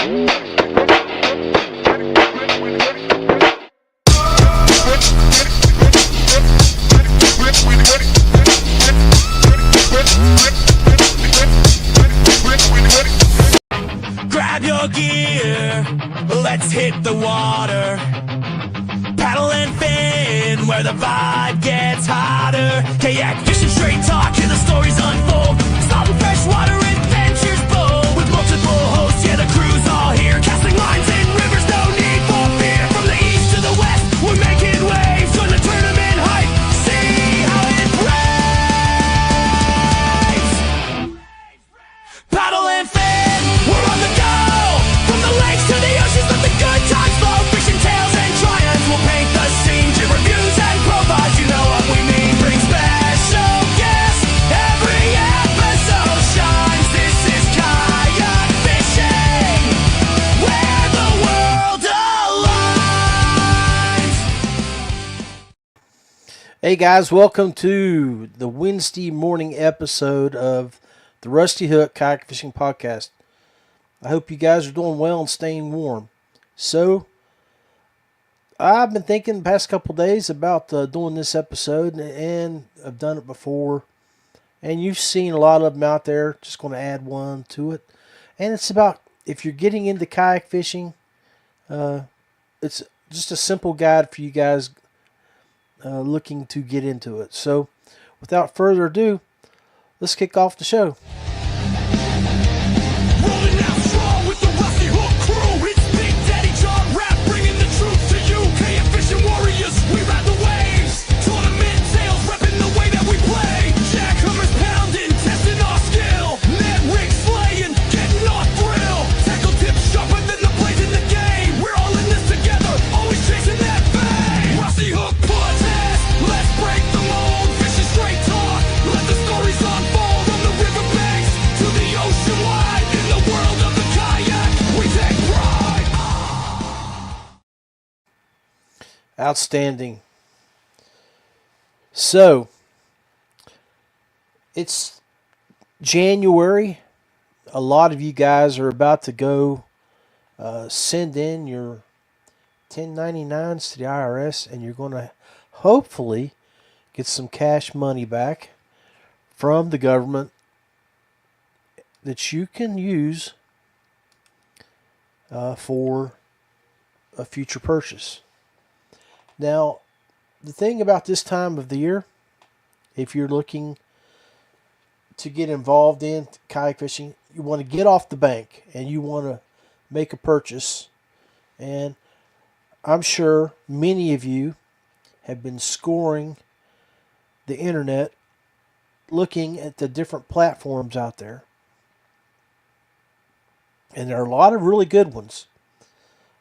Grab your gear, let's hit the water. Paddle and fin where the vibe gets hotter. Kayak fishing, straight talk, hear the stories unfold. Solid freshwater adventures bold. With multiple hosts, yeah, the crew's all here. Casting lines in rivers, no need for fear. From the east to the west, we're making waves. Join the tournament hype, see how it raves. Paddle and fin, we're on the go. From the lakes to the oceans, let the good times flow. Fishing tales and triumphs will paint the scene. Jib reviews and profiles, you know what we mean. Bring special guests, every episode shines. This is kayak fishing, where the world aligns. Hey guys, welcome to the Wednesday morning episode of the Rusty Hook Kayak Fishing Podcast. I hope you guys are doing well and staying warm. So, I've been thinking the past couple days about doing this episode, and I've done it before. And you've seen a lot of them out there. Just going to add one to it. And it's about if you're getting into kayak fishing, it's just a simple guide for you guys looking to get into it. So, without further ado, let's kick off the show. Rolling out strong with the Rusty Hook crew. It's Big Daddy John Rapp bringing the truth to you. Kayak fishing warriors, we ride the waves. Tournament sales, repping the way that we play. Jackhammers pounding, testing our skill. Net rig slaying, getting our thrill. Tackle tips sharper than the blades in the game. We're all in this together, always chasing that fame. Rusty Hook podcast, let's break the mold. Fishing straight talk, let the stories unfold. On the riverbanks to the ocean wide. In the world of the kayak, we take pride. Outstanding. So, it's January. A lot of you guys are about to go send in your 1099s to the IRS, and you're going to hopefully get some cash money back from the government that you can use for a future purchase. Now, the thing about this time of the year, if you're looking to get involved in kayak fishing, you want to get off the bank and you want to make a purchase. And I'm sure many of you have been scoring the internet looking at the different platforms out there. And there are a lot of really good ones.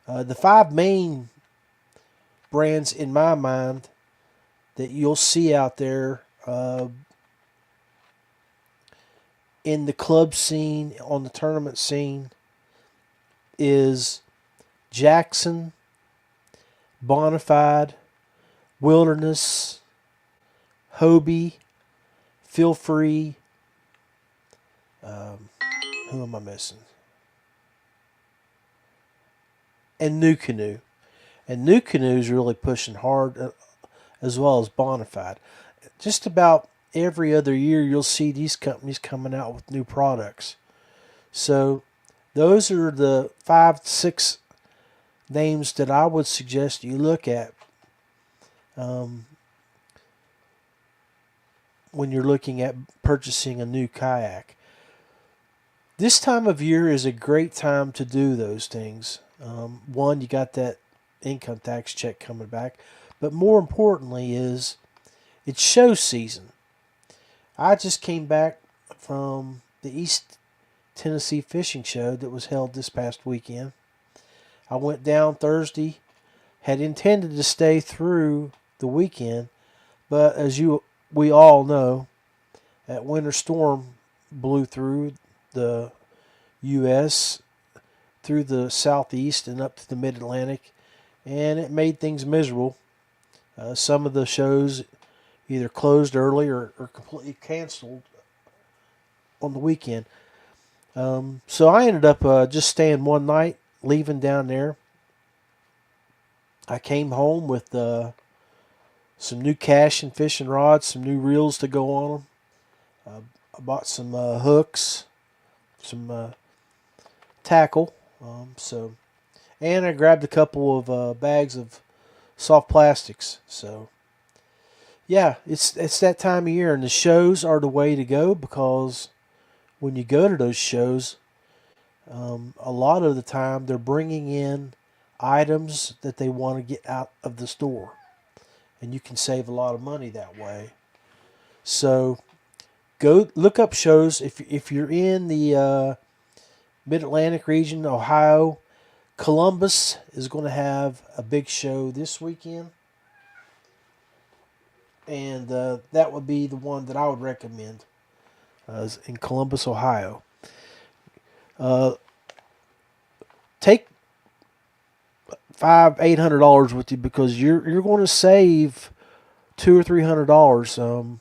The five main brands in my mind that you'll see out there in the club scene, on the tournament scene, is Jackson, Bonafide, Wilderness, Hobie, Feel Free. Who am I missing? And New Canoe. And New Canoe is really pushing hard, as well as Bonafide. Just about every other year, you'll see these companies coming out with new products. So, those are the 5 to 6 names that I would suggest you look at when you're looking at purchasing a new kayak. This time of year is a great time to do those things. One, you got that income tax check coming back, but more importantly is it's show season. I just came back from the East Tennessee Fishing Show that was held this past weekend. I went down Thursday, had intended to stay through the weekend, but as we all know, that winter storm blew through the U.S., through the southeast and up to the mid-Atlantic, and it made things miserable. Some of the shows either closed early or completely canceled on the weekend. So I ended up just staying one night, leaving down there. I came home with some new cash and fishing rods, some new reels to go on them. I bought some hooks, some tackle. So, and I grabbed a couple of bags of soft plastics. So, yeah, it's that time of year, and the shows are the way to go because when you go to those shows, a lot of the time they're bringing in items that they want to get out of the store, and you can save a lot of money that way. So go look up shows if you're in the Mid-Atlantic region, Ohio. Columbus is going to have a big show this weekend, and that would be the one that I would recommend. Is in Columbus, Ohio. Take $800 with you because you're going to save $200 or $300.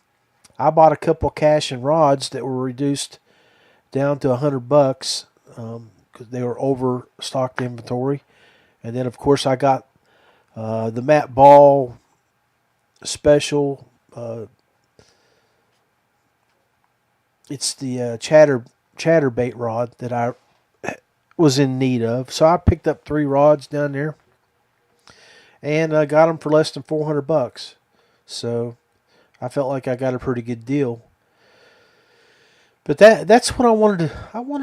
I bought a couple cash and rods that were reduced down to $100 because they were overstocked inventory, and then of course I got the Matt Ball special. It's the chatterbait rod that I was in need of. So I picked up 3 rods down there, and I got them for less than $400. So I felt like I got a pretty good deal. But that's what I wanted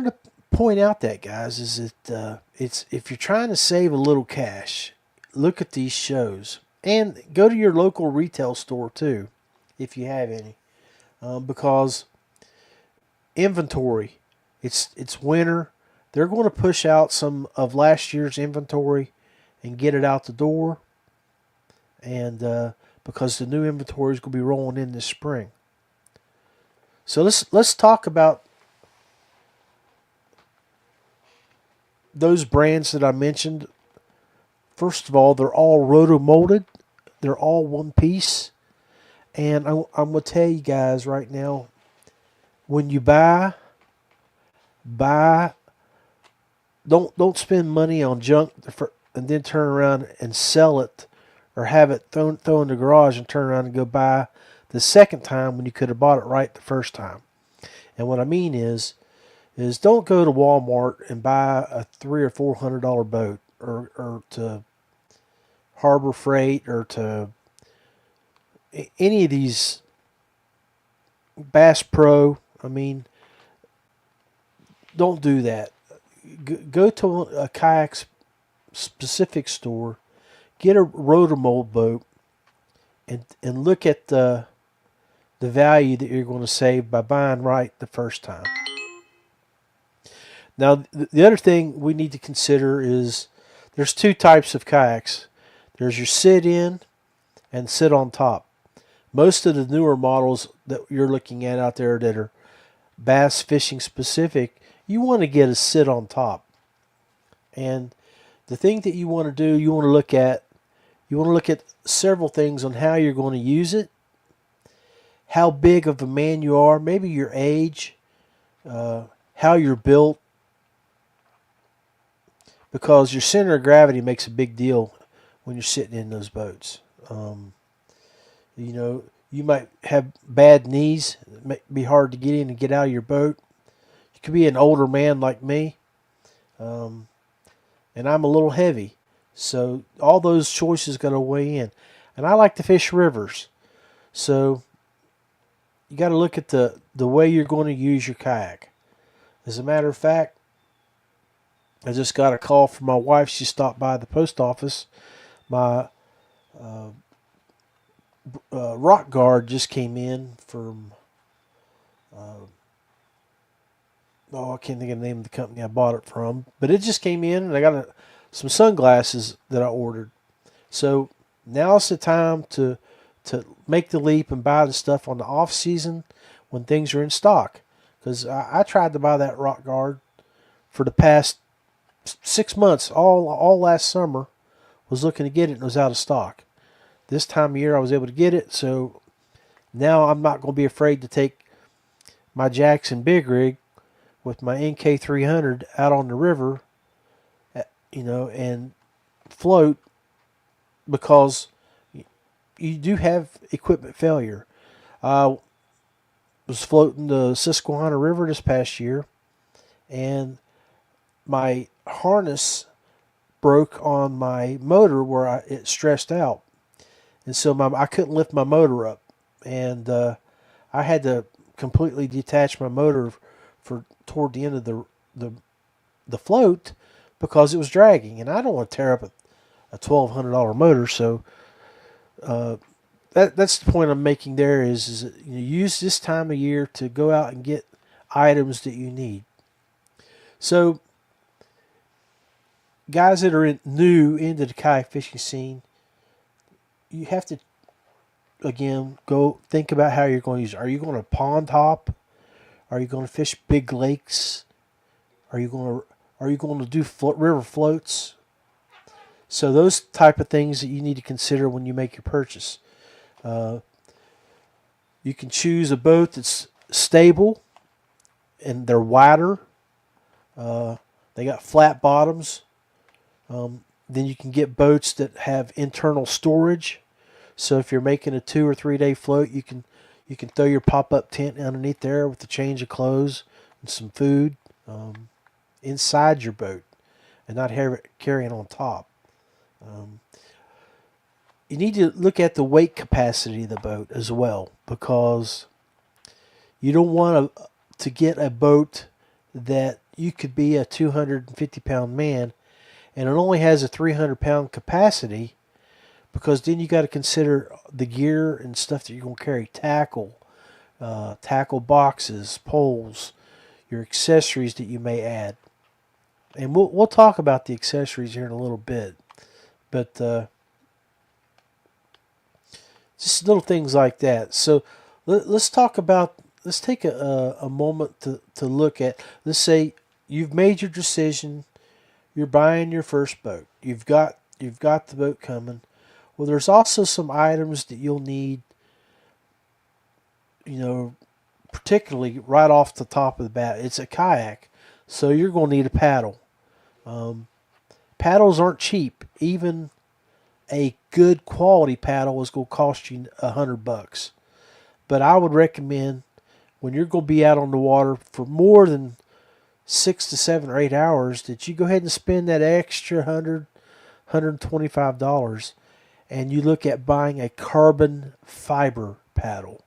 to point out, that guys, is that it's if you're trying to save a little cash, look at these shows and go to your local retail store too, if you have any, because inventory. It's winter. They're going to push out some of last year's inventory and get it out the door, and because the new inventory is going to be rolling in this spring. So let's talk about those brands that I mentioned. First of all, they're all roto-molded. They're all one piece. And I'm going to tell you guys right now, when you buy, don't spend money on junk and then turn around and sell it, or have it thrown in the garage and turn around and go buy the second time when you could have bought it right the first time. And what I mean is don't go to Walmart and buy a $300 or $400 boat, or to Harbor Freight, or to any of these Bass Pro. I mean, don't do that. Go to a kayak specific store, get a rotor-mold boat, and look at the value that you're going to save by buying right the first time. Now, the other thing we need to consider is there's 2 types of kayaks. There's your sit-in and sit-on-top. Most of the newer models that you're looking at out there that are bass fishing specific, you want to get a sit-on-top. And the thing that you want to do, you want to look at several things on how you're going to use it, how big of a man you are, maybe your age, how you're built, because your center of gravity makes a big deal when you're sitting in those boats. You might have bad knees. It may be hard to get in and get out of your boat. You could be an older man like me, and I'm a little heavy. So all those choices got to weigh in. And I like to fish rivers. So you got to look at the way you're going to use your kayak. As a matter of fact, I just got a call from my wife. She stopped by the post office. My rock guard just came in from, I can't think of the name of the company I bought it from, but it just came in, and I got some sunglasses that I ordered. So now's the time to make the leap and buy the stuff on the off season when things are in stock. Because I tried to buy that rock guard for the past 6 months, all last summer, was looking to get it, and it was out of stock. This time of year I was able to get it, so now I'm not going to be afraid to take my Jackson Big Rig with my NK300 out on the river, and float, because you do have equipment failure. I was floating the Susquehanna River this past year, and my harness broke on my motor where it stressed out, and so I couldn't lift my motor up, and I had to completely detach my motor for toward the end of the float, because it was dragging, and I don't want to tear up a $1,200 motor. So that's the point I'm making there, is use this time of year to go out and get items that you need. So guys that are new into the kayak fishing scene, you have to, again, go think about how you're going to use it. Are you going to pond hop? Are you going to fish big lakes? Are you going to do river floats? So those type of things that you need to consider when you make your purchase. You can choose a boat that's stable, and they're wider. They got flat bottoms. Then you can get boats that have internal storage. So if you're making a 2 or 3 day float, you can throw your pop-up tent underneath there with a change of clothes and some food inside your boat, and not have it carrying on top. You need to look at the weight capacity of the boat as well, because you don't want to get a boat that you could be a 250-pound man and it only has a 300-pound capacity, because then you got to consider the gear and stuff that you're going to carry: tackle boxes, poles, your accessories that you may add. And we'll talk about the accessories here in a little bit, but just little things like that. So let's take a moment to look at, let's say you've made your decision, you're buying your first boat, you've got the boat coming. Well, there's also some items that you'll need, particularly right off the top of the bat. It's a kayak, so you're going to need a paddle. Paddles aren't cheap. Even a good quality paddle is going to cost you $100. But I would recommend, when you're going to be out on the water for more than 6 to 7 or 8 hours, that you go ahead and spend that extra $125, and you look at buying a carbon fiber paddle,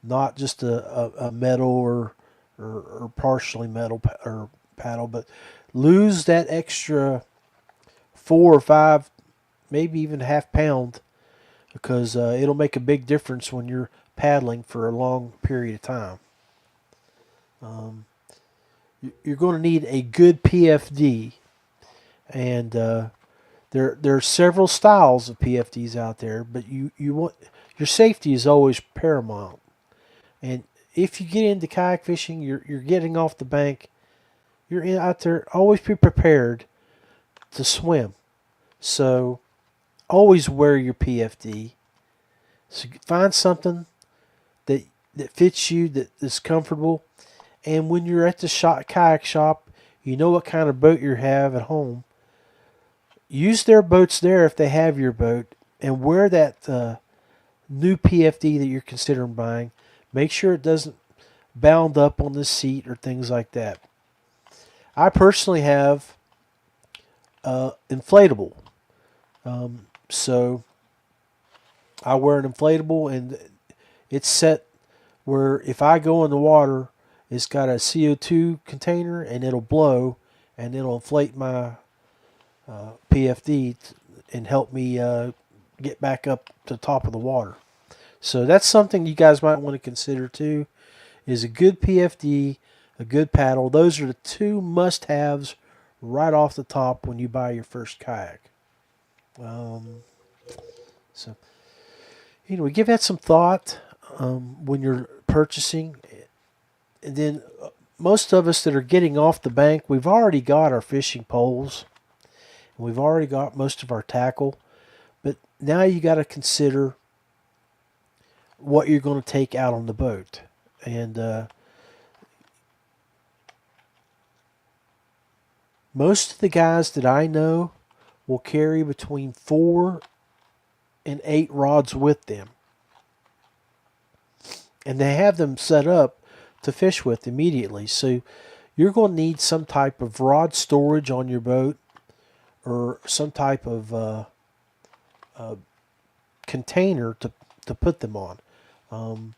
not just a metal or partially metal paddle, but lose that extra 4 or 5, maybe even half pound, because it'll make a big difference when you're paddling for a long period of time. You're going to need a good PFD, and there are several styles of PFDs out there, but you want, your safety is always paramount. And if you get into kayak fishing, you're getting off the bank, you're out there, always be prepared to swim. So always wear your PFD. So find something that fits you, that is comfortable. And when you're at the kayak shop, you know what kind of boat you have at home. Use their boats there if they have your boat, and wear that new PFD that you're considering buying. Make sure it doesn't bound up on the seat or things like that. I personally have inflatable. So I wear an inflatable, and it's set where if I go in the water, it's got a CO2 container, and it'll blow, and it'll inflate my PFD and help me get back up to the top of the water. So that's something you guys might want to consider too, is a good PFD, a good paddle. Those are the two must-haves right off the top when you buy your first kayak. So anyway, give that some thought when you're purchasing. And then most of us that are getting off the bank, we've already got our fishing poles, and we've already got most of our tackle. But now you got to consider what you're going to take out on the boat. And Most of the guys that I know will carry between 4 and 8 rods with them. And they have them set up to fish with immediately. So you're going to need some type of rod storage on your boat, or some type of container to put them on.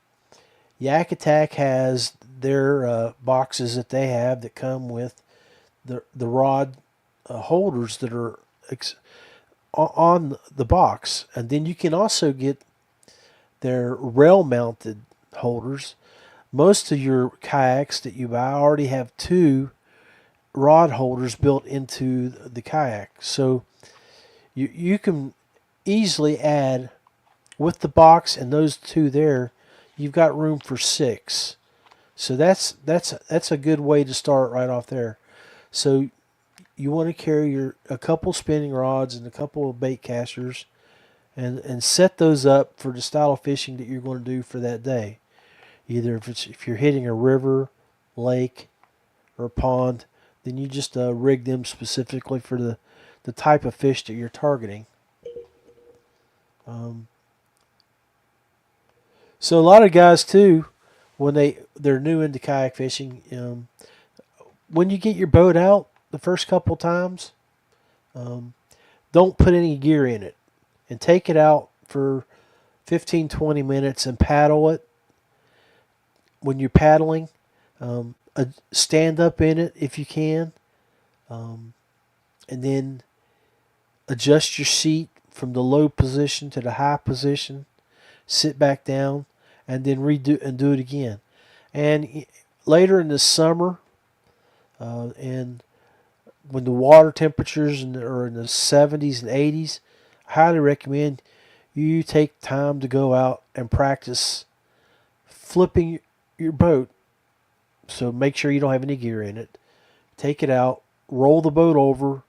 Yak Attack has their boxes that they have that come with the rod holders that are on the box. And then you can also get their rail mounted holders. Most of your kayaks that you buy already have 2 rod holders built into the kayak. So you can easily add, with the box and those 2 there, you've got room for 6. So that's a good way to start right off there. So you want to carry a couple spinning rods and a couple of bait casters, and set those up for the style of fishing that you're going to do for that day. Either if you're hitting a river, lake, or a pond, then you just rig them specifically for the type of fish that you're targeting. So a lot of guys too, when they're new into kayak fishing, when you get your boat out the first couple times, don't put any gear in it, and take it out for 15-20 minutes and paddle it. When you're paddling, stand up in it if you can, and then adjust your seat from the low position to the high position. Sit back down, and then do it again. And later in the summer, and when the water temperatures are in the 70s and 80s, I highly recommend you take time to go out and practice flipping your boat. So make sure you don't have any gear in it. Take it out, roll the boat over,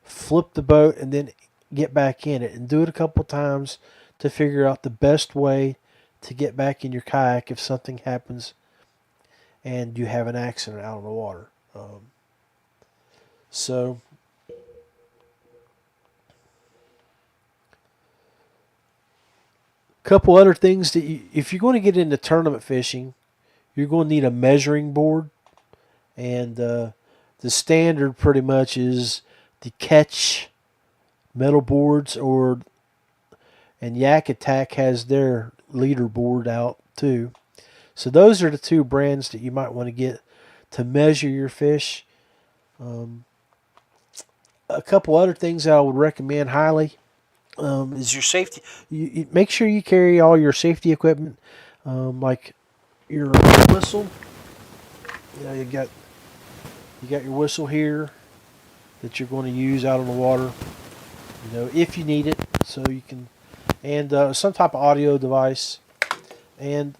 flip the boat, and then get back in it. And do it a couple times to figure out the best way to get back in your kayak if something happens and you have an accident out on the water. So a couple other things that if you're going to get into tournament fishing, you're going to need a measuring board. And the standard pretty much is the Catch metal boards, and Yak Attack has their leaderboard out too. So those are the 2 brands that you might want to get to measure your fish. A couple other things that I would recommend highly is your safety. You make sure you carry all your safety equipment, like your whistle. You got your whistle here that you're going to use out on the water. If you need it, so you can, and some type of audio device. And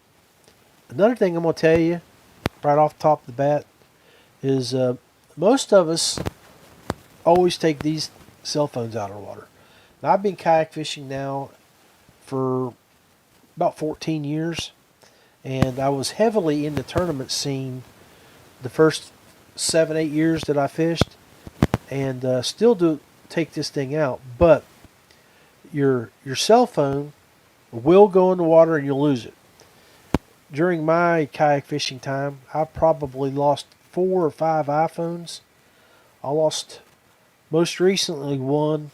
another thing I'm going to tell you right off the top of the bat is most of us always take these cell phones out of the water. Now, I've been kayak fishing now for about 14 years, and I was heavily in the tournament scene the first 7-8 years that I fished, and still do take this thing out. But your cell phone will go in the water and you'll lose it. During my kayak fishing time, I probably lost 4 or 5 iPhones. I lost most recently one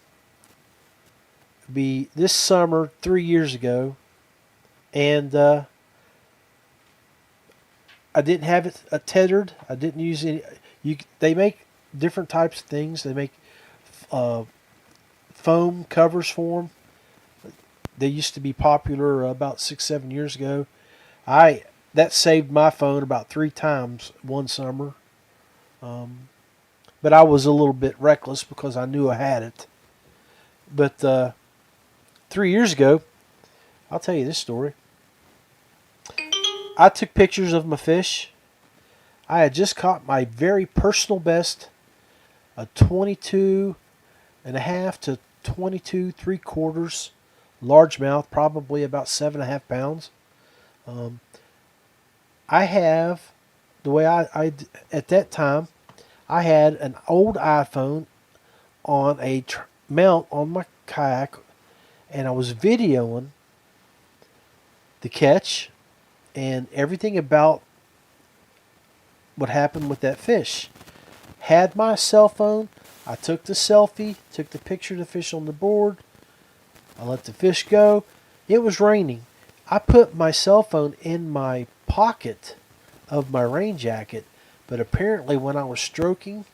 be this summer 3 years ago, and I didn't have it tethered. I didn't use any. They make different types of things. They make foam covers for them. They used to be popular about 6-7 years ago. That saved my phone about 3 times one summer. But I was a little bit reckless because I knew I had it. But 3 years ago, I'll tell you this story. I took pictures of my fish. I had just caught my very personal best, a 22 and a half to 22 3/4 largemouth, probably about 7.5 pounds. I have, the way I at that time, I had an old iPhone on a mount on my kayak, and I was videoing the catch and everything about what happened with that fish. Had my cell phone, I took the selfie, took the picture of the fish on the board, I let the fish go. It was raining. I put my cell phone in my pocket of my rain jacket, but apparently when I was stroking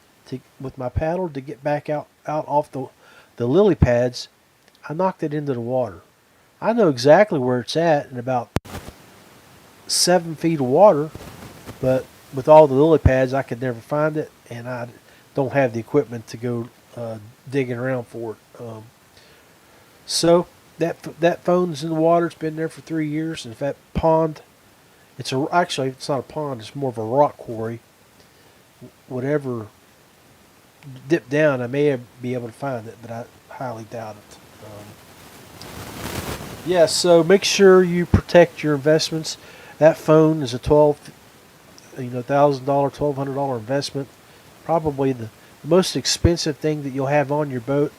with my paddle to get back out off the lily pads, I knocked it into the water. I know exactly where it's at in about 7 feet of water, but with all the lily pads, I could never find it, and I don't have the equipment to go digging around for it. So that phone's in the water. It's been there for 3 years. And if that pond, actually it's not a pond. It's more of a rock quarry. Whatever dipped down, I may be able to find it, but I highly doubt it. Yeah, so make sure you protect your investments. That phone is a $1,200, $1,200 investment. Probably the most expensive thing that you'll have on your boat,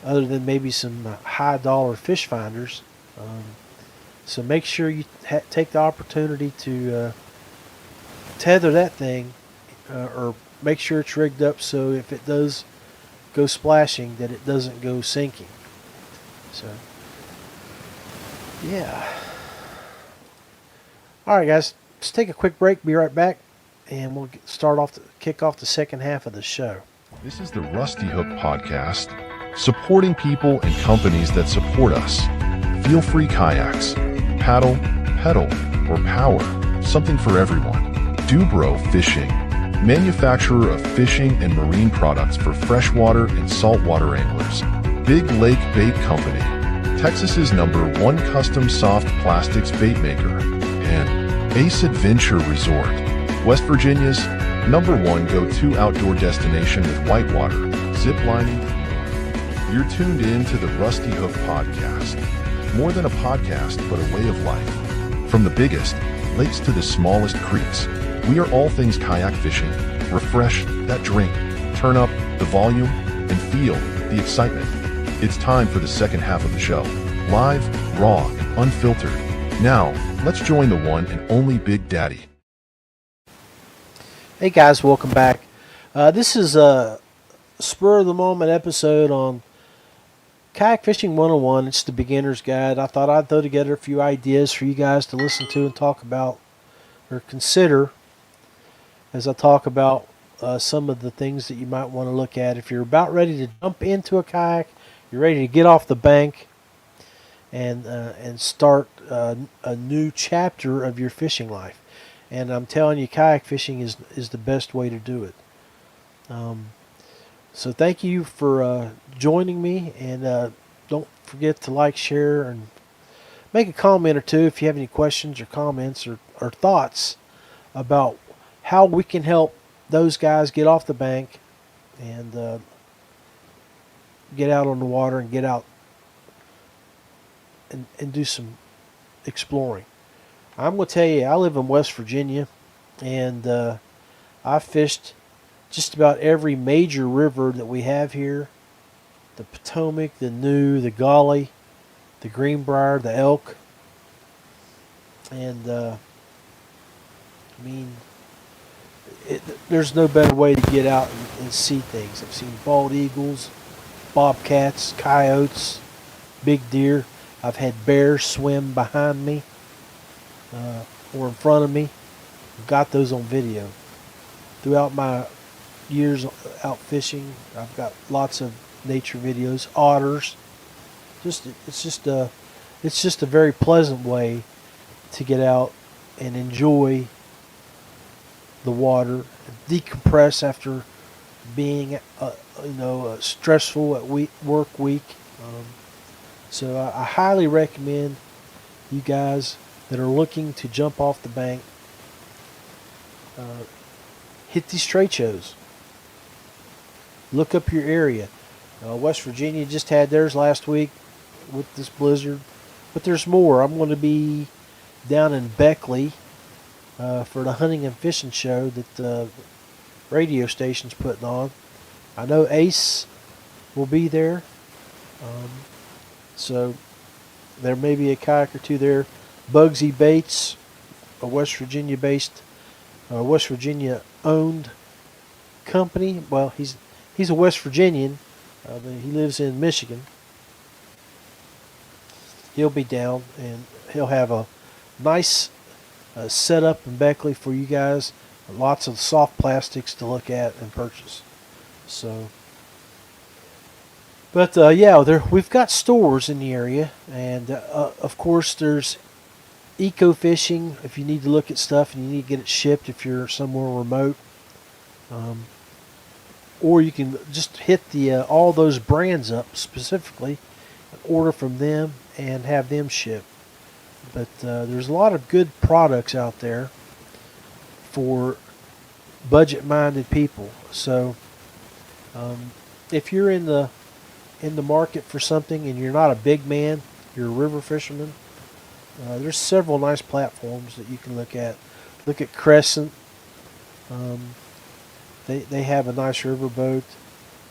other than maybe some high dollar fish finders. So make sure you take the opportunity to tether that thing, or make sure it's rigged up so if it does go splashing, that it doesn't go sinking. So, yeah. All right, guys, let's take a quick break. Be right back, and we'll kick off the second half of the show. This is the Rusty Hook Podcast, supporting people and companies that support us. Feel free kayaks, paddle, pedal, or power, something for everyone. Dubro Fishing, manufacturer of fishing and marine products for freshwater and saltwater anglers. Big Lake Bait Company, Texas's #1 custom soft plastics bait maker. And Ace Adventure Resort, West Virginia's #1 go-to outdoor destination with whitewater, zip lining. You're tuned in to the Rusty Hook Podcast. More than a podcast, but a way of life. From the biggest lakes to the smallest creeks, we are all things kayak fishing. Refresh that drink, turn up the volume, and feel the excitement. It's time for the second half of the show. Live, raw, and unfiltered. Now, let's join the one and only Big Daddy. Hey guys, welcome back. This is a spur of the moment episode on Kayak Fishing 101. It's the beginner's guide. I thought I'd throw together a few ideas for you guys to listen to and talk about, or consider, as I talk about some of the things that you might want to look at if you're about ready to jump into a kayak, you're ready to get off the bank and start a new chapter of your fishing life. And I'm telling you, kayak fishing is the best way to do it. So thank you for joining me, and don't forget to like, share, and make a comment or two if you have any questions or comments or thoughts about how we can help those guys get off the bank and get out on the water and get out and do some exploring. I'm going to tell you, I live in West Virginia, and I fished just about every major river that we have here. The Potomac, the New, the Gauley, the Greenbrier, the Elk. And, there's no better way to get out and see things. I've seen bald eagles, bobcats, coyotes, big deer. I've had bears swim behind me or in front of me. I've got those on video. Throughout my years out fishing, I've got lots of nature videos. Otters. It's just a very pleasant way to get out and enjoy the water, decompress after being a stressful work week. So I highly recommend you guys that are looking to jump off the bank, hit these trade shows. Look up your area. West Virginia just had theirs last week with this blizzard, but there's more. I'm going to be down in Beckley for the hunting and fishing show that radio stations putting on. I know Ace will be there, so there may be a kayak or two there. Bugsy Bates, a West Virginia-based, West Virginia-owned company. Well, he's a West Virginian, but he lives in Michigan. He'll be down, and he'll have a nice setup in Beckley for you guys. Lots of soft plastics to look at and purchase. So, but yeah, we've got stores in the area, and of course there's E02 Fishing if you need to look at stuff and you need to get it shipped if you're somewhere remote. Or you can just hit the all those brands up specifically, order from them and have them shipped. But there's a lot of good products out there for budget-minded people. So if you're in the market for something and you're not a big man, you're a river fisherman, there's several nice platforms that you can look at. Look at Crescent. They have a nice river boat.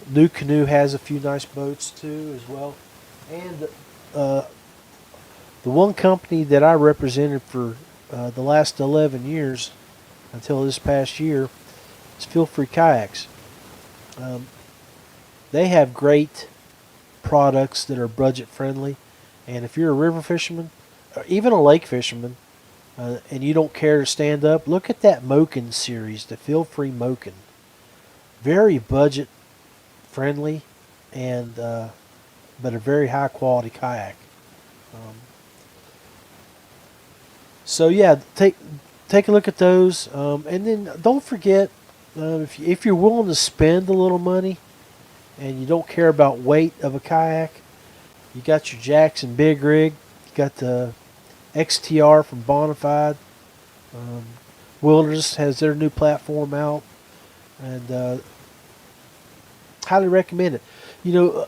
New Canoe has a few nice boats too as well. And the one company that I represented for the last 11 years until this past year is Feel Free Kayaks. They have great products that are budget friendly, and if you're a river fisherman or even a lake fisherman and you don't care to stand up, look at that Moken series, the Feel Free Moken. Very budget friendly, and but a very high quality kayak. So yeah, take a look at those, and then don't forget if you're willing to spend a little money and you don't care about weight of a kayak, you got your Jackson Big Rig, you got the XTR from Bonafide. Wilderness has their new platform out, and highly recommend it. You know,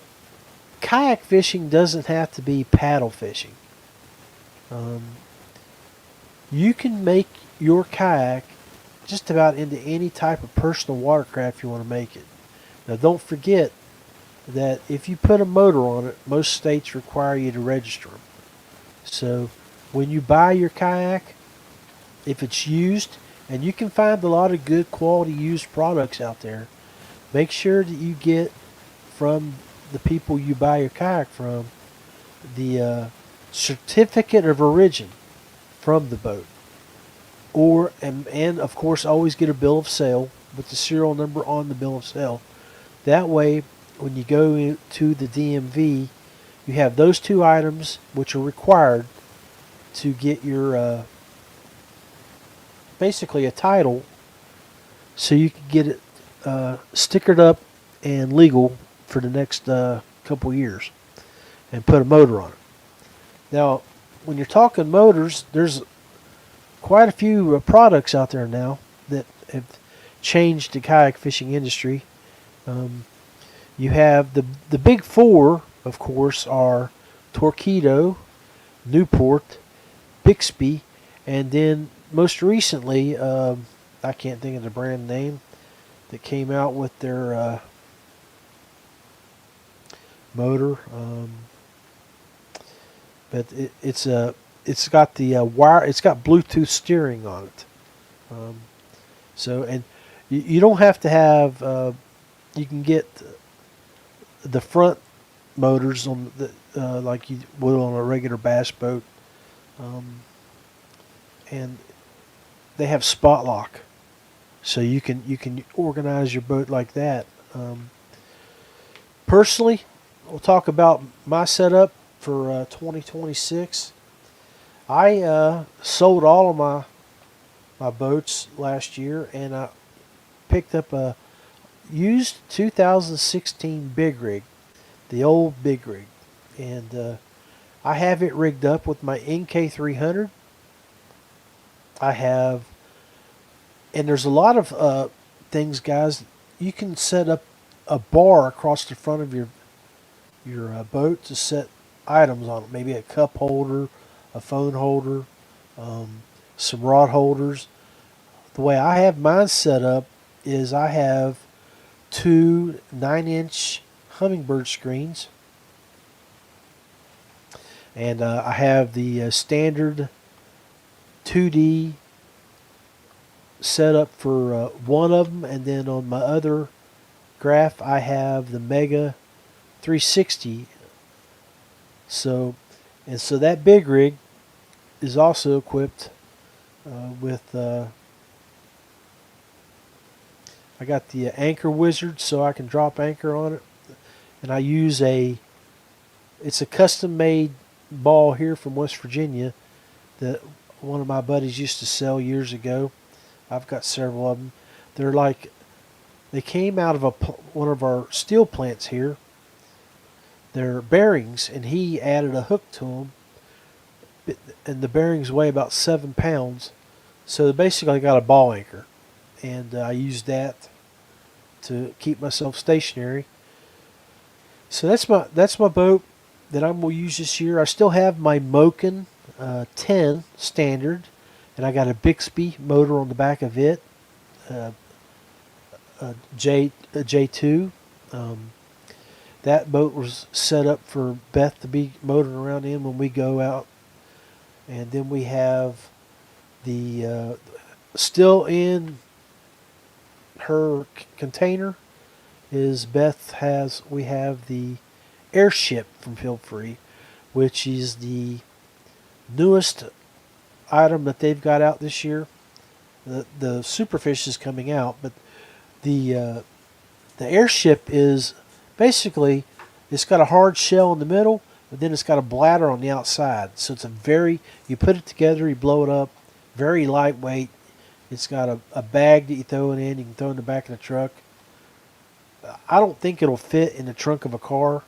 kayak fishing doesn't have to be paddle fishing. You can make your kayak just about into any type of personal watercraft you want to make it. Now don't forget that if you put a motor on it, most states require you to register them. So when you buy your kayak, if it's used, and you can find a lot of good quality used products out there, make sure that you get from the people you buy your kayak from the certificate of origin from the boat, or and of course always get a bill of sale with the serial number on the bill of sale. That way, when you go to the DMV, you have those two items which are required to get your basically a title, so you can get it stickered up and legal for the next couple years, and put a motor on it. Now, when you're talking motors, there's quite a few products out there now that have changed the kayak fishing industry. You have the big four, of course, are Torqeedo, Newport, Bixby, and then most recently, I can't think of the brand name that came out with their motor, but it's got the wire. It's got Bluetooth steering on it. So, and you don't have to have. You can get the front motors on the like you would on a regular bass boat, and they have spot lock, so you can organize your boat like that. Personally, we'll talk about my setup for 2026. I sold all of my boats last year, and I picked up a used 2016 Big Rig, the old Big Rig, and I have it rigged up with my NK300. I have, and there's a lot of things, guys. You can set up a bar across the front of your boat to set items on it. Maybe a cup holder, a phone holder, some rod holders. The way I have mine set up is I have two 9-inch hummingbird screens, and I have the standard 2D set up for one of them, and then on my other graph I have the Mega 360. So that big rig is also equipped with I got the anchor wizard, so I can drop anchor on it, and I use it's a custom made ball here from West Virginia that one of my buddies used to sell years ago. I've got several of them. They came out of one of our steel plants here. They're bearings, and he added a hook to them, and the bearings weigh about 7 pounds. So basically I got a ball anchor, and I used that to keep myself stationary. So that's my boat that I'm going to use this year. I still have my Moken 10 standard, and I got a Bixby motor on the back of it, a J2. That boat was set up for Beth to be motoring around in when we go out. And then we have the still in her container is we have the airship from Feel Free, which is the newest item that they've got out this year. The Superfish is coming out, but the airship is basically, it's got a hard shell in the middle, but then it's got a bladder on the outside. So it's you put it together, you blow it up, very lightweight. It's got a bag that you throw it in. You can throw it in the back of the truck. I don't think it'll fit in the trunk of a car,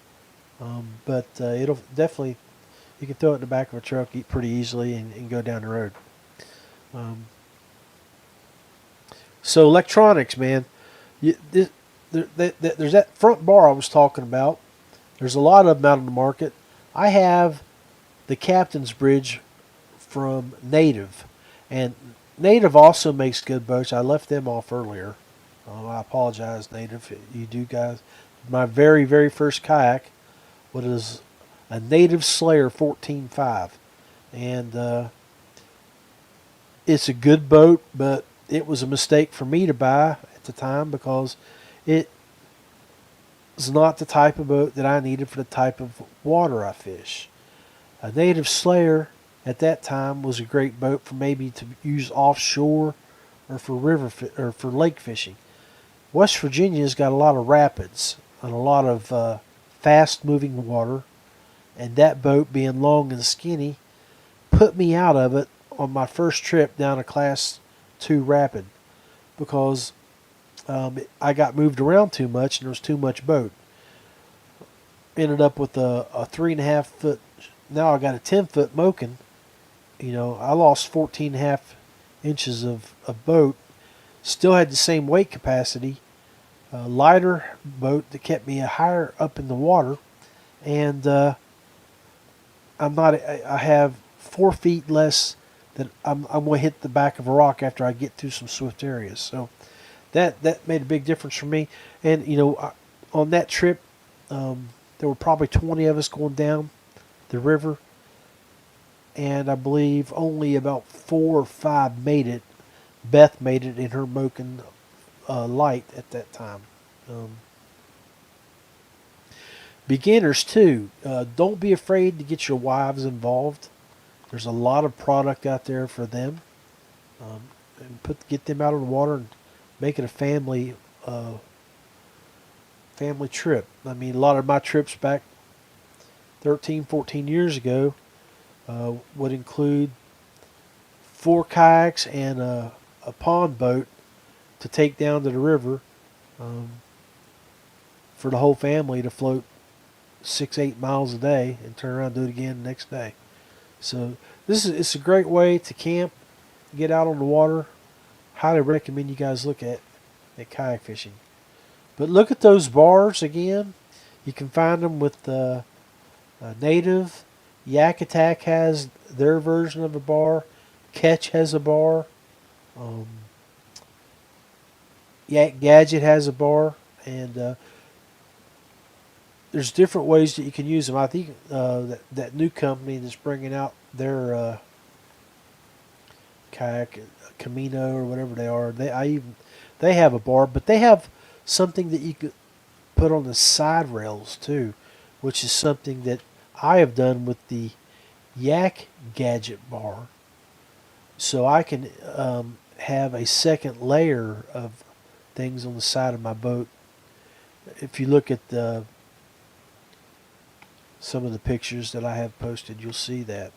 but it'll definitely, you can throw it in the back of a truck pretty easily and go down the road. So electronics, man. There's that front bar I was talking about. There's a lot of them out on the market. I have the Captain's Bridge from Native, and Native also makes good boats. I left them off earlier. I apologize, Native. You do, guys. My very, very first kayak was a Native Slayer 14.5, and it's a good boat, but it was a mistake for me to buy at the time because it is not the type of boat that I needed for the type of water I fish. A Native Slayer at that time was a great boat for maybe to use offshore or for or for lake fishing. West Virginia's got a lot of rapids and a lot of fast-moving water, and that boat being long and skinny put me out of it on my first trip down a Class 2 rapid because I got moved around too much and there was too much boat. Ended up with a 3.5 foot. Now I got a 10-foot Moken. I lost 14.5 inches of boat. Still had the same weight capacity. Lighter boat that kept me higher up in the water, and I have 4 feet less that I'm going to hit the back of a rock after I get through some swift areas. So that made a big difference for me. And on that trip, there were probably 20 of us going down the river, and I believe only about 4 or 5 made it. Beth made it in her Moken light at that time. Beginners too, don't be afraid to get your wives involved. There's a lot of product out there for them, and get them out on the water and make it a family trip. I mean, a lot of my trips back 13, 14 years ago would include 4 kayaks and a pond boat to take down to the river for the whole family to float 6-8 miles a day and turn around and do it again the next day. So it's a great way to camp, get out on the water. Highly recommend you guys look at kayak fishing. But look at those bars again. You can find them with Native. Yak Attack has their version of a bar. Catch has a bar. Yak Gadget has a bar, and there's different ways that you can use them. I think that new company that's bringing out their kayak Camino or whatever they are, they have a bar, but they have something that you could put on the side rails too, which is something that I have done with the Yak Gadget bar, so I can have a second layer of things on the side of my boat. If you look at some of the pictures that I have posted, you'll see that.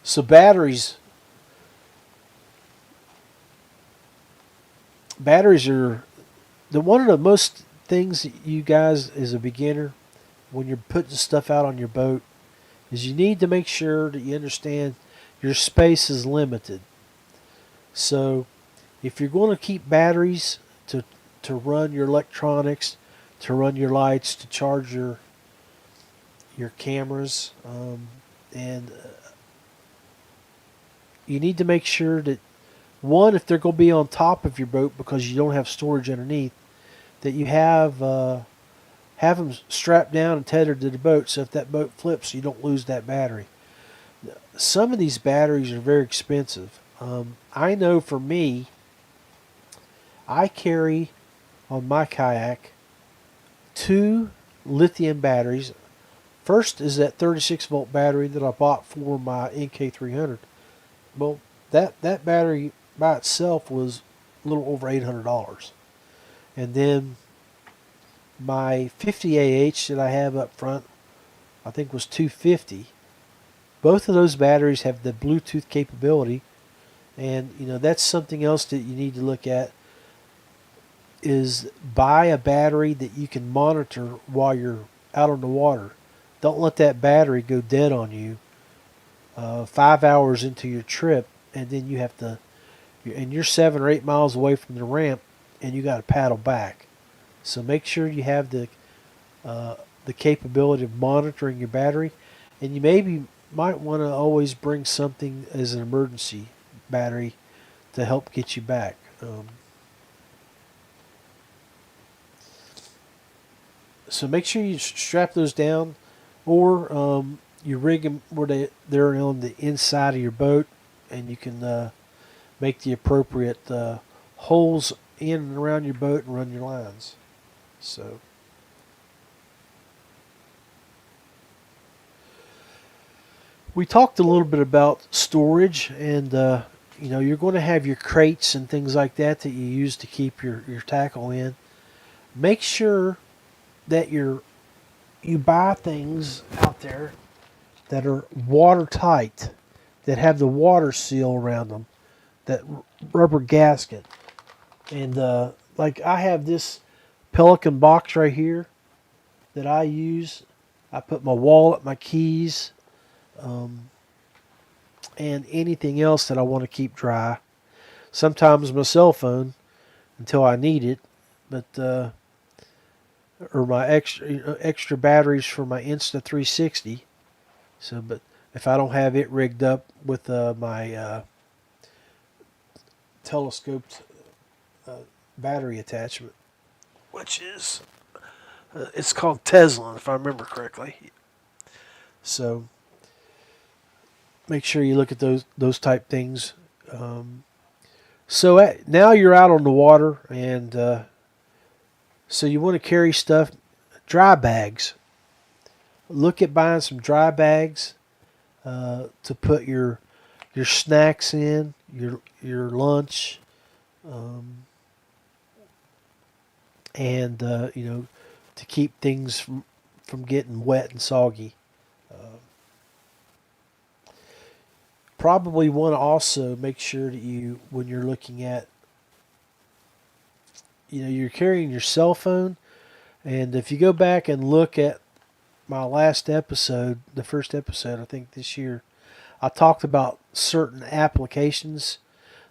So batteries are one of the most things that you guys as a beginner, when you're putting stuff out on your boat, is you need to make sure that you understand your space is limited. So if you're going to keep batteries to run your electronics, to run your lights, to charge your cameras, and you need to make sure that, one, if they're going to be on top of your boat because you don't have storage underneath, that you have them strapped down and tethered to the boat, so if that boat flips, you don't lose that battery. Some of these batteries are very expensive. I know for me, I carry on my kayak 2 lithium batteries. First is that 36 volt battery that I bought for my NK300. Well, that battery by itself was a little over $800. And then my 50 AH that I have up front, I think was $250. Both of those batteries have the Bluetooth capability, and that's something else that you need to look at, is buy a battery that you can monitor while you're out on the water. Don't let that battery go dead on you 5 hours into your trip, and then you're 7 or 8 miles away from the ramp, and you got to paddle back. So make sure you have the capability of monitoring your battery, and you might want to always bring something as an emergency battery to help get you back. So make sure you strap those down, or you rig them where they're on the inside of your boat, and you can make the appropriate holes in and around your boat and run your lines. So we talked a little bit about storage, and you're going to have your crates and things like that you use to keep your tackle in. Make sure that you buy things out there that are watertight, that have the water seal around them, that rubber gasket. And like I have this Pelican box right here that I use. I put my wallet, my keys, and anything else that I want to keep dry. Sometimes my cell phone until I need it, but or my extra batteries for my Insta360. So, but if I don't have it rigged up with my telescoped battery attachment, which is it's called Tesla, if I remember correctly. So make sure you look at those type things. So now you're out on the water, and so you want to carry stuff, dry bags. Look at buying some dry bags to put your snacks in, your lunch, and to keep things from getting wet and soggy. Probably want to also make sure that when you're looking at, you're carrying your cell phone, and if you go back and look at my last episode, the first episode I think this year, I talked about certain applications,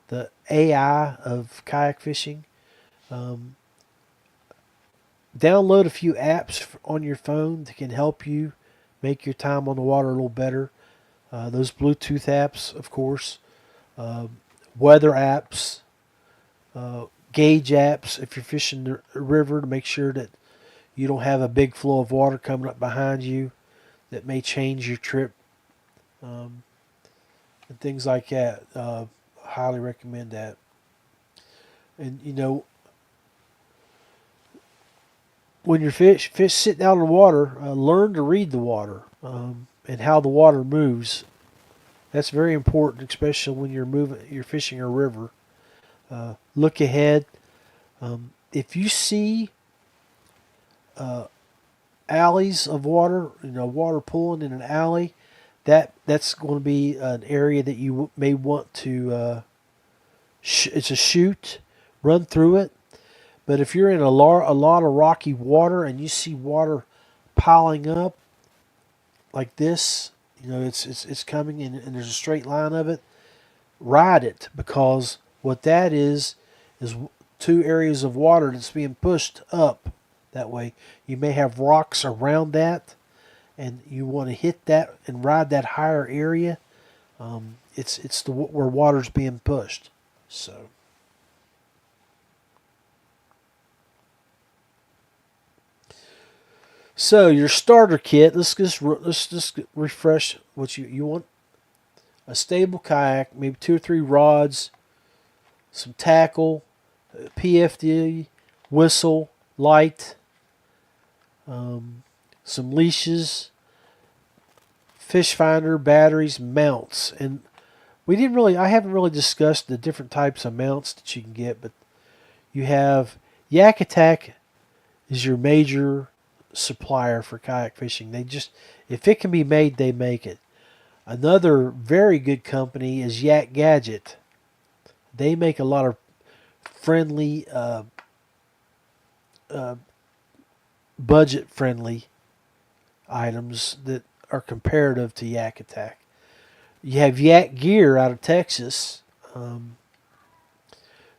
the AI of kayak fishing. Download a few apps on your phone that can help you make your time on the water a little better. Those Bluetooth apps, of course. weather apps, gauge apps if you're fishing the river to make sure that you don't have a big flow of water coming up behind you that may change your trip, and things like that. Highly recommend that. And when you're fish sitting out in the water, learn to read the water, and how the water moves. That's very important, especially when you're fishing a river. Look ahead. If you see alleys of water, water pooling in an alley, that's going to be an area that you may want to. It's a chute. Run through it. But if you're in a lot of rocky water and you see water piling up like this, it's coming and there's a straight line of it. Ride it, because what that is two areas of water that's being pushed up that way. You may have rocks around that, and you want to hit that and ride that higher area. It's where water's being pushed. So your starter kit. Let's just refresh what you want. A stable kayak, maybe 2 or 3 rods, some tackle, PFD, whistle, light, some leashes, fish finder, batteries, mounts. And I haven't really discussed the different types of mounts that you can get, but you have Yak Attack is your major supplier for kayak fishing. If it can be made, they make it. Another very good company is Yak Gadget. They make a lot of friendly, budget-friendly items that are comparative to Yak Attack. You have Yak Gear out of Texas.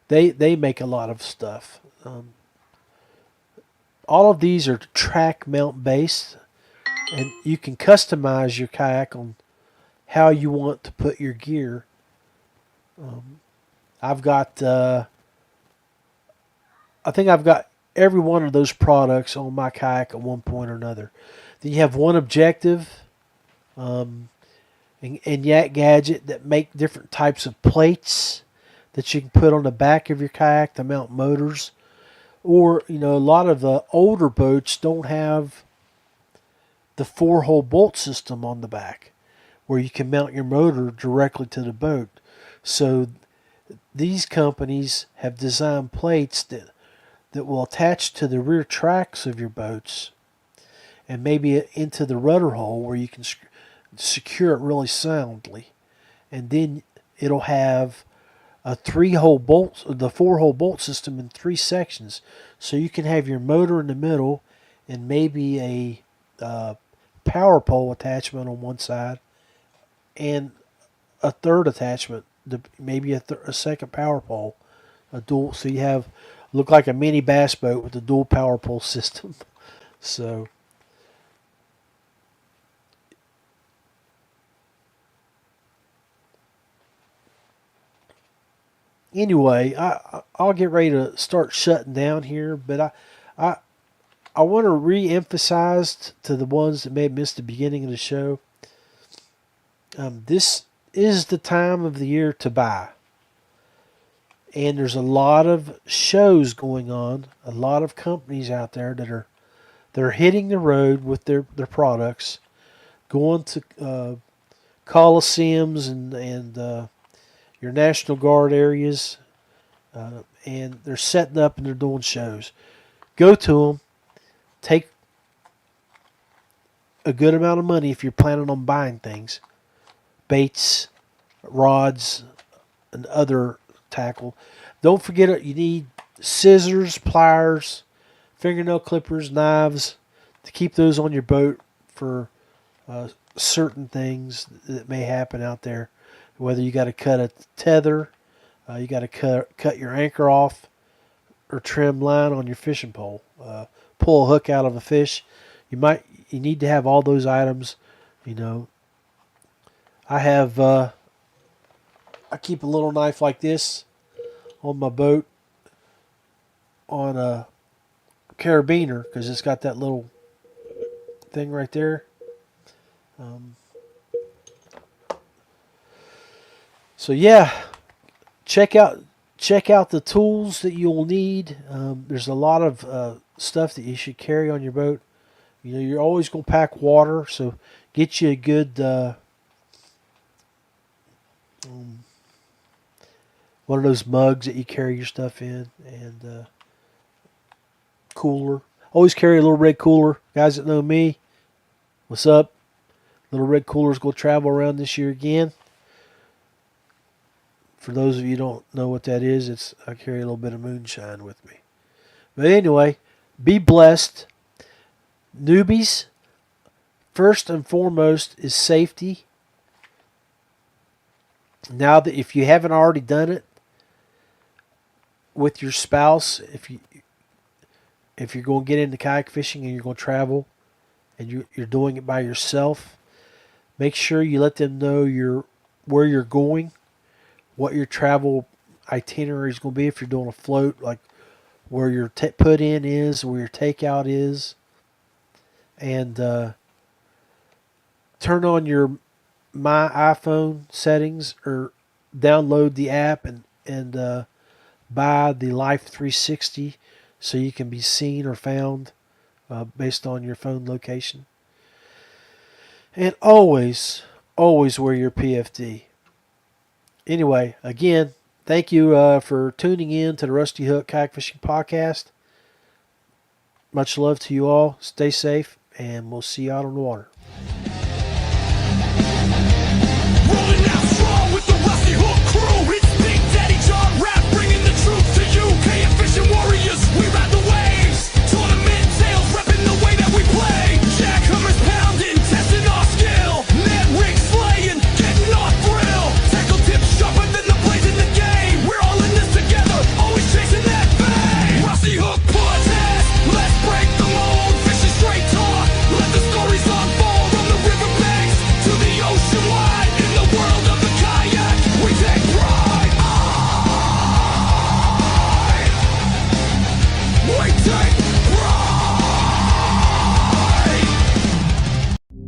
They make a lot of stuff. All of these are track mount based, and you can customize your kayak on how you want to put your gear. I think I've got every one of those products on my kayak at one point or another. Then you have One Objective, and Yak Gadget that make different types of plates that you can put on the back of your kayak to mount motors. Or, a lot of the older boats don't have the 4-hole bolt system on the back where you can mount your motor directly to the boat. So these companies have designed plates that will attach to the rear tracks of your boats and maybe into the rudder hole where you can secure it really soundly. And then it'll have a 3-hole bolt, the 4-hole bolt system in 3 sections. So you can have your motor in the middle and maybe a power pole attachment on one side and a third attachment, maybe a second power pole, a dual. So you look like a mini bass boat with a dual power pole system. So anyway, I'll get ready to start shutting down here, but I want to re-emphasize to the ones that may have missed the beginning of the show. This is the time of the year to buy, and there's a lot of shows going on, a lot of companies out there that are hitting the road with their products, going to coliseums and your National Guard areas, and they're setting up and they're doing shows. Go to them. Take a good amount of money if you're planning on buying things. Baits, rods, and other tackle. Don't forget it. You need scissors, pliers, fingernail clippers, knives to keep those on your boat for certain things that may happen out there. Whether you got to cut a tether, you got to cut your anchor off, or trim line on your fishing pole, pull a hook out of a fish. You need to have all those items. I have I keep a little knife like this on my boat on a carabiner because it's got that little thing right there. So yeah, check out the tools that you'll need. There's a lot of stuff that you should carry on your boat. You know, you're always going to pack water, so get you a good one of those mugs that you carry your stuff in, and cooler. Always carry a little red cooler. Guys that know me, what's up? Little red cooler's going to travel around this year again. For those of you who don't know what that is, I carry a little bit of moonshine with me. But anyway, be blessed. Newbies, first and foremost is safety. Now that if you haven't already done it with your spouse, if you're going to get into kayak fishing and you're going to travel and you're doing it by yourself, make sure you let them know where you're going, what your travel itinerary is going to be. If you're doing a float, like where your put in is, where your takeout is, and turn on your My iPhone settings or download the app and buy the Life 360 so you can be seen or found based on your phone location. And always wear your PFD. Anyway, again, thank you for tuning in to the Rusty Hook Kayak Fishing Podcast. Much love to you all. Stay safe, and we'll see you out on the water. Rolling out strong with the Rusty Hook crew. It's Big Daddy John Rapp bringing the truth to you. Kayak fishing warriors, we ride the waves. Tournament sails, repping the way that we play. Jackhammers pounding, testing our skill. Net rig slaying, getting our thrill. Tackle tips sharper than the blades in the game. We're all in this together, always chasing that bang. Rusty Hook podcast, let's break the mold. Fishing straight talk, let the stories unfold. From the riverbanks to the ocean wide. In the world of the kayak, we take pride. We take pride.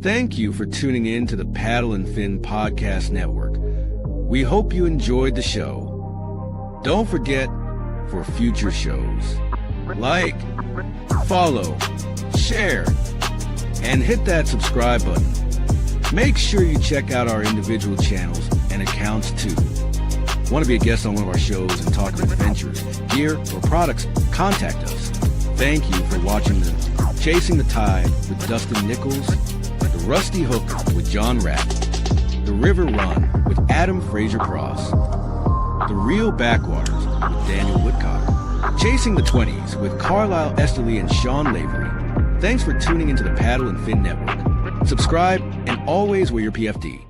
Thank you for tuning in to the Paddle and Fin Podcast Network. We hope you enjoyed the show. Don't forget, for future shows, like, follow, share, and hit that subscribe button. Make sure you check out our individual channels and accounts too. Want to be a guest on one of our shows and talk about adventures, gear, or products? Contact us. Thank you for watching the Chasing the Tide with Dustin Nichols, the Rusty Hook with John Rapp, the River Run with Adam Fraser Cross, the Real Backwaters with Daniel Woodcock, Chasing the 20s with Carlisle Esterly and Sean Lavery. Thanks for tuning into the Paddle and Fin Network. Subscribe and always wear your PFD.